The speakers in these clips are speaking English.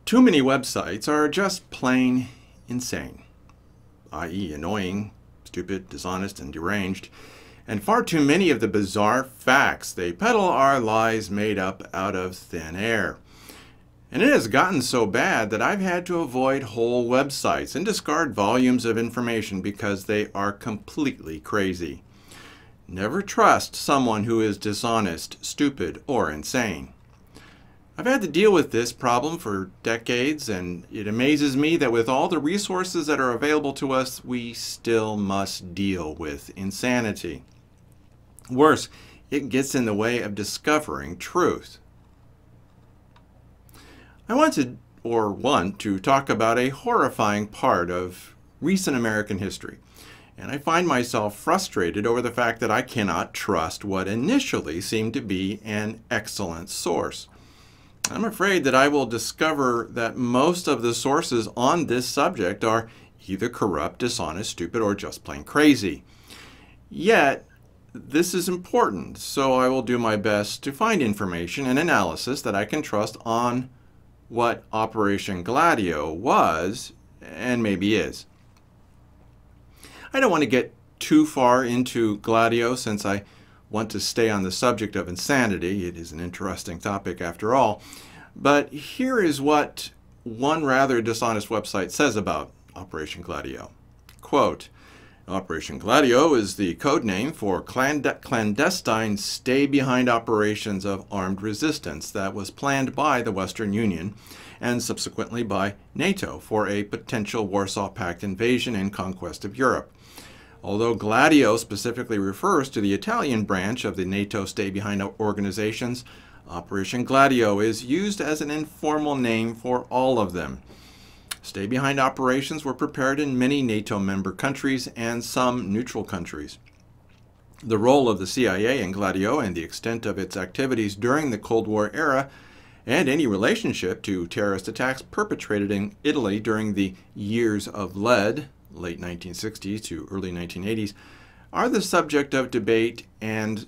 Too many websites are just plain insane, i.e. annoying, stupid, dishonest, and deranged, and far too many of the bizarre facts they peddle are lies made up out of thin air. And it has gotten so bad that I've had to avoid whole websites and discard volumes of information because they are completely crazy. Never trust someone who is dishonest, stupid, or insane. I've had to deal with this problem for decades, and it amazes me that with all the resources that are available to us, we still must deal with insanity. Worse, it gets in the way of discovering truth. I want to talk about a horrifying part of recent American history, and I find myself frustrated over the fact that I cannot trust what initially seemed to be an excellent source. I'm afraid that I will discover that most of the sources on this subject are either corrupt, dishonest, stupid, or just plain crazy. Yet, this is important, so I will do my best to find information and analysis that I can trust on what Operation Gladio was and maybe is. I don't want to get too far into Gladio since I want to stay on the subject of insanity. It is an interesting topic after all. But here is what one rather dishonest website says about Operation Gladio. Quote, Operation Gladio is the code name for clandestine stay-behind operations of armed resistance that was planned by the Western Union and subsequently by NATO for a potential Warsaw Pact invasion and conquest of Europe. Although Gladio specifically refers to the Italian branch of the NATO stay-behind organizations, Operation Gladio is used as an informal name for all of them. Stay-behind operations were prepared in many NATO member countries and some neutral countries. The role of the CIA in Gladio and the extent of its activities during the Cold War era and any relationship to terrorist attacks perpetrated in Italy during the Years of Lead, late 1960s to early 1980s, are the subject of debate, and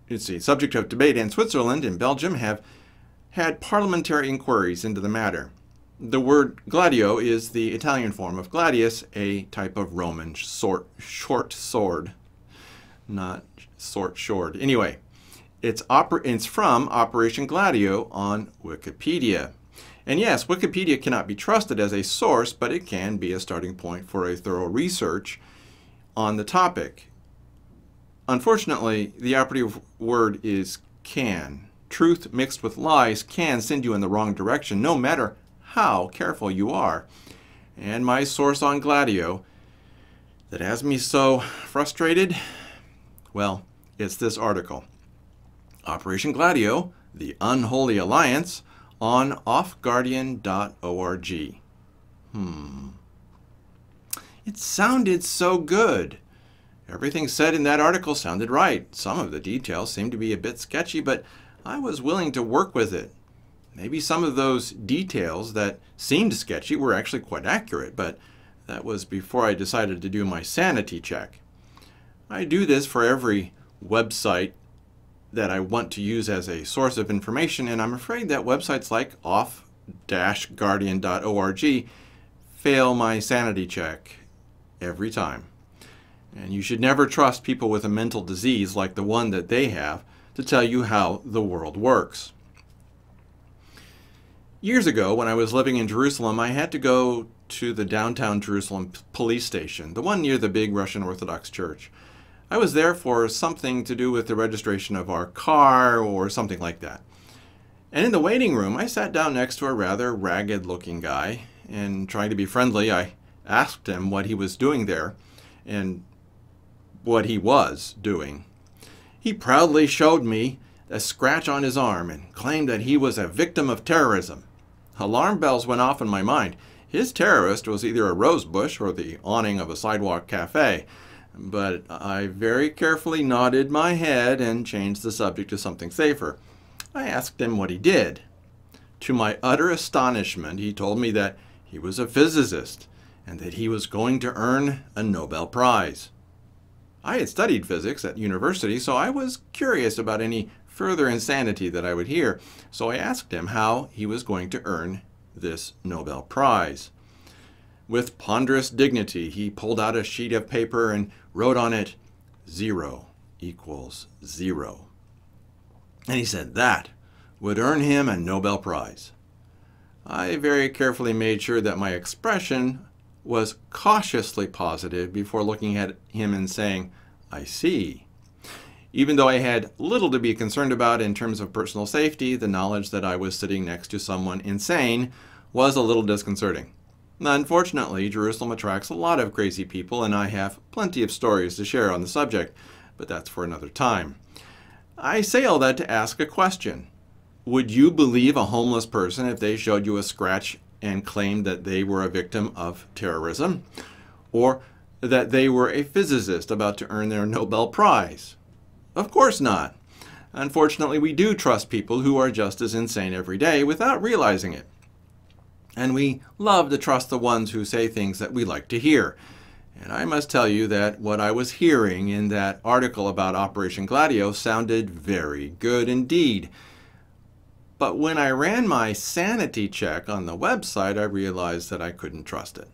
Switzerland and Belgium have had parliamentary inquiries into the matter. The word gladio is the Italian form of gladius, a type of Roman short sword. Not short. Anyway, it's from Operation Gladio on Wikipedia. And yes, Wikipedia cannot be trusted as a source, but it can be a starting point for a thorough research on the topic. Unfortunately, the operative word is can. Truth mixed with lies can send you in the wrong direction, no matter how careful you are. And my source on Gladio that has me so frustrated, well, it's this article. Operation Gladio, the Unholy Alliance, on offguardian.org. It sounded so good. Everything said in that article sounded right. Some of the details seemed to be a bit sketchy, but I was willing to work with it. Maybe some of those details that seemed sketchy were actually quite accurate, but that was before I decided to do my sanity check. I do this for every website that I want to use as a source of information, and I'm afraid that websites like off-guardian.org fail my sanity check every time. And you should never trust people with a mental disease like the one that they have to tell you how the world works. Years ago, when I was living in Jerusalem, I had to go to the downtown Jerusalem police station, the one near the big Russian Orthodox church. I was there for something to do with the registration of our car or something like that. And in the waiting room, I sat down next to a rather ragged-looking guy, and trying to be friendly, I asked him what he was doing there and what he was doing. He proudly showed me a scratch on his arm and claimed that he was a victim of terrorism. Alarm bells went off in my mind. His terrorist was either a rose bush or the awning of a sidewalk cafe. But I very carefully nodded my head and changed the subject to something safer. I asked him what he did. To my utter astonishment, he told me that he was a physicist and that he was going to earn a Nobel Prize. I had studied physics at university, so I was curious about any further insanity that I would hear, so I asked him how he was going to earn this Nobel Prize. With ponderous dignity, he pulled out a sheet of paper and wrote on it, 0 equals 0. And he said that would earn him a Nobel Prize. I very carefully made sure that my expression was cautiously positive before looking at him and saying, I see. Even though I had little to be concerned about in terms of personal safety, the knowledge that I was sitting next to someone insane was a little disconcerting. Unfortunately, Jerusalem attracts a lot of crazy people, and I have plenty of stories to share on the subject, but that's for another time. I say all that to ask a question. Would you believe a homeless person if they showed you a scratch and claimed that they were a victim of terrorism, or that they were a physicist about to earn their Nobel Prize? Of course not. Unfortunately, we do trust people who are just as insane every day without realizing it. And we love to trust the ones who say things that we like to hear. And I must tell you that what I was hearing in that article about Operation Gladio sounded very good indeed. But when I ran my sanity check on the website, I realized that I couldn't trust it.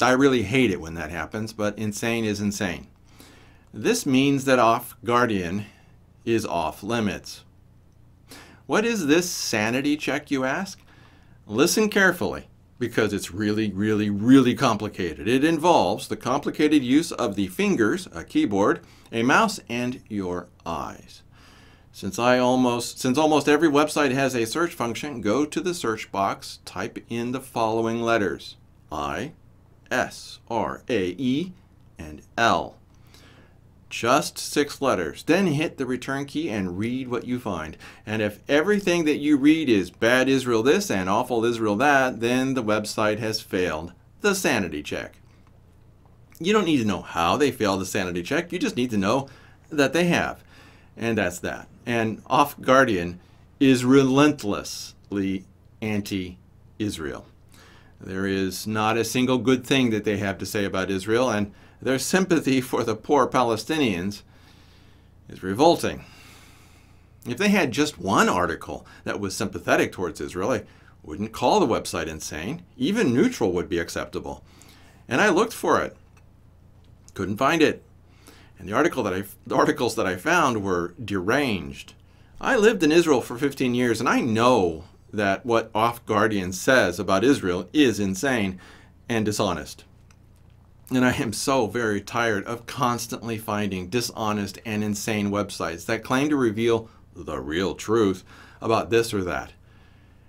I really hate it when that happens, but insane is insane. This means that off guardian is off limits. What is this sanity check, you ask? Listen carefully, because it's really complicated. It involves the complicated use of the fingers, a keyboard, a mouse, and your eyes. Since almost every website has a search function, go to the search box, type in the following letters: I, S, R, A, E, and L. Just 6 letters. Then hit the return key and read what you find. And if everything that you read is bad Israel this and awful Israel that, then the website has failed the sanity check. You don't need to know how they failed the sanity check. You just need to know that they have. And that's that. And Off Guardian is relentlessly anti-Israel. There is not a single good thing that they have to say about Israel, and their sympathy for the poor Palestinians is revolting. If they had just one article that was sympathetic towards Israel, I wouldn't call the website insane. Even neutral would be acceptable. And I looked for it. Couldn't find it. And the articles that I found were deranged. I lived in Israel for 15 years, and I know that what Off Guardian says about Israel is insane and dishonest. And I am so very tired of constantly finding dishonest and insane websites that claim to reveal the real truth about this or that.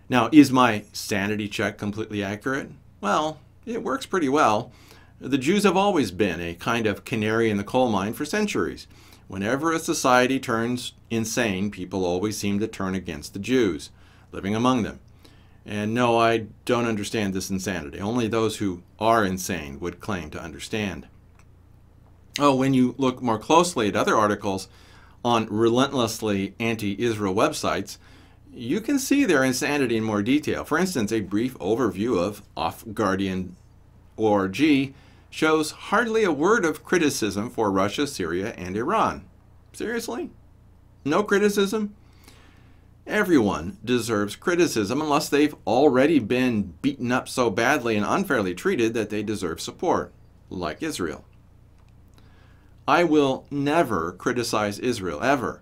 Now, is my sanity check completely accurate? Well, it works pretty well. The Jews have always been a kind of canary in the coal mine for centuries. Whenever a society turns insane, people always seem to turn against the Jews living among them. And no, I don't understand this insanity. Only those who are insane would claim to understand. Oh, when you look more closely at other articles on relentlessly anti-Israel websites, you can see their insanity in more detail. For instance, a brief overview of offguardian.org shows hardly a word of criticism for Russia, Syria, and Iran. Seriously? No criticism? Everyone deserves criticism unless they've already been beaten up so badly and unfairly treated that they deserve support, like Israel. I will never criticize Israel, ever.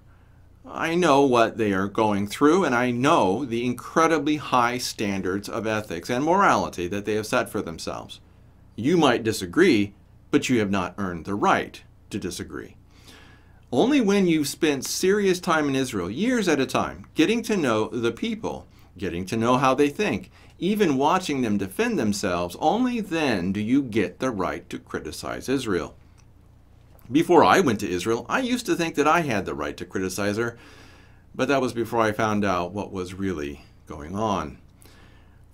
I know what they are going through, and I know the incredibly high standards of ethics and morality that they have set for themselves. You might disagree, but you have not earned the right to disagree. Only when you've spent serious time in Israel, years at a time, getting to know the people, getting to know how they think, even watching them defend themselves, only then do you get the right to criticize Israel. Before I went to Israel, I used to think that I had the right to criticize her, but that was before I found out what was really going on.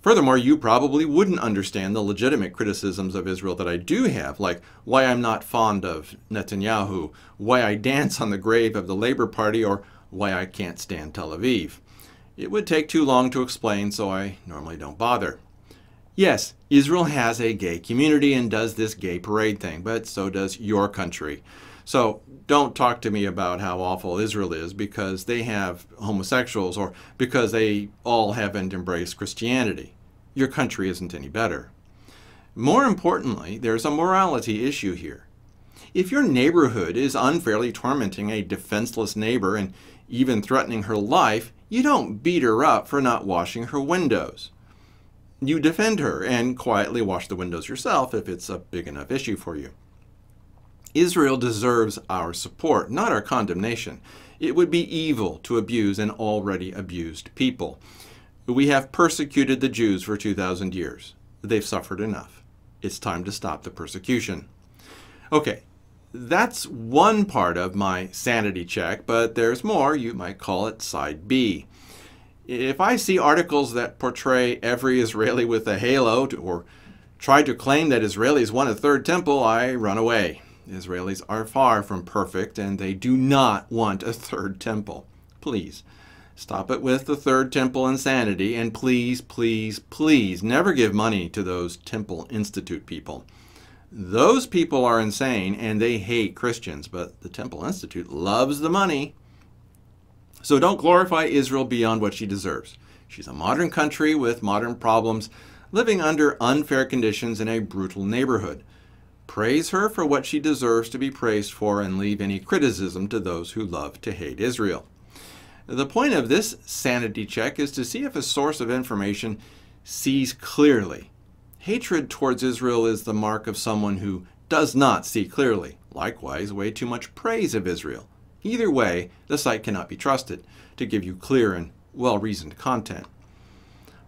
Furthermore, you probably wouldn't understand the legitimate criticisms of Israel that I do have, like why I'm not fond of Netanyahu, why I dance on the grave of the Labor Party, or why I can't stand Tel Aviv. It would take too long to explain, so I normally don't bother. Yes, Israel has a gay community and does this gay parade thing, but so does your country. So don't talk to me about how awful Israel is because they have homosexuals or because they all haven't embraced Christianity. your country isn't any better. More importantly, there's a morality issue here. If your neighborhood is unfairly tormenting a defenseless neighbor and even threatening her life, you don't beat her up for not washing her windows. You defend her and quietly wash the windows yourself if it's a big enough issue for you. Israel deserves our support, not our condemnation. It would be evil to abuse an already abused people. We have persecuted the Jews for 2,000 years. They've suffered enough. It's time to stop the persecution. Okay, that's one part of my sanity check, but there's more. You might call it side B. If I see articles that portray every Israeli with a halo or try to claim that Israelis want a third temple, I run away. Israelis are far from perfect, and they do not want a third temple. Please, stop it with the third temple insanity, and please, please, please never give money to those Temple Institute people. Those people are insane, and they hate Christians, but the Temple Institute loves the money. So don't glorify Israel beyond what she deserves. She's a modern country with modern problems, living under unfair conditions in a brutal neighborhood. Praise her for what she deserves to be praised for and leave any criticism to those who love to hate Israel. The point of this sanity check is to see if a source of information sees clearly. Hatred towards Israel is the mark of someone who does not see clearly. Likewise, way too much praise of Israel. Either way, the site cannot be trusted to give you clear and well-reasoned content.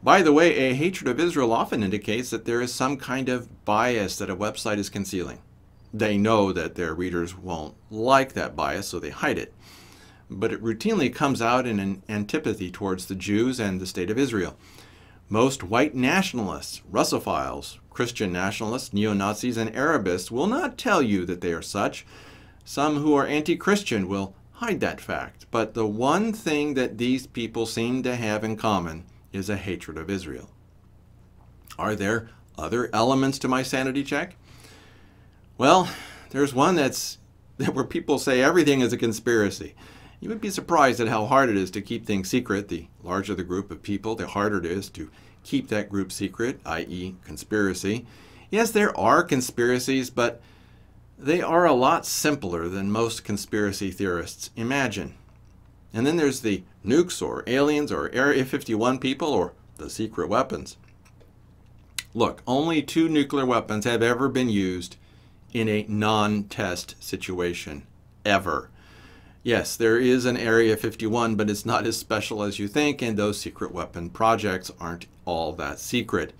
By the way, a hatred of Israel often indicates that there is some kind of bias that a website is concealing. They know that their readers won't like that bias, so they hide it. But it routinely comes out in an antipathy towards the Jews and the state of Israel. Most white nationalists, Russophiles, Christian nationalists, neo-Nazis, and Arabists will not tell you that they are such. Some who are anti-Christian will hide that fact. But the one thing that these people seem to have in common is a hatred of Israel. Are there other elements to my sanity check? Well, there's one where people say everything is a conspiracy. You would be surprised at how hard it is to keep things secret. The larger the group of people, the harder it is to keep that group secret, i.e. conspiracy. Yes, there are conspiracies, but they are a lot simpler than most conspiracy theorists imagine. And then there's the nukes or aliens or Area 51 people or the secret weapons. Look, only 2 nuclear weapons have ever been used in a non-test situation, ever. Yes, there is an Area 51, but it's not as special as you think, and those secret weapon projects aren't all that secret.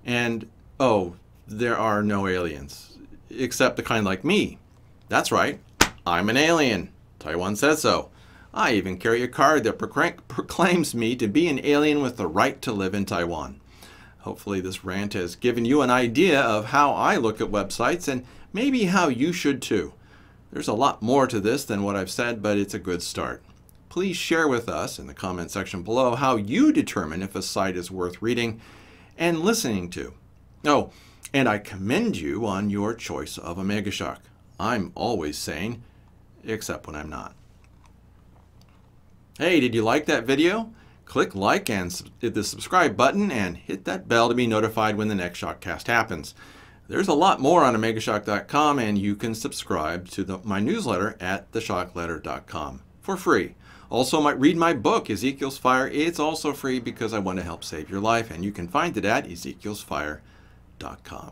And, oh, there are no aliens, except the kind like me. That's right, I'm an alien. Taiwan says so. I even carry a card that proclaims me to be an alien with the right to live in Taiwan. Hopefully this rant has given you an idea of how I look at websites and maybe how you should too. There's a lot more to this than what I've said, but it's a good start. Please share with us in the comment section below how you determine if a site is worth reading and listening to. Oh, and I commend you on your choice of a megashock. I'm always sane, except when I'm not. Hey, did you like that video? Click like and hit the subscribe button and hit that bell to be notified when the next ShockCast happens. There's a lot more on omegashock.com, and you can subscribe to my newsletter at theshockletter.com for free. Also, read my book, Ezekiel's Fire. It's also free because I want to help save your life, and you can find it at ezekielsfire.com.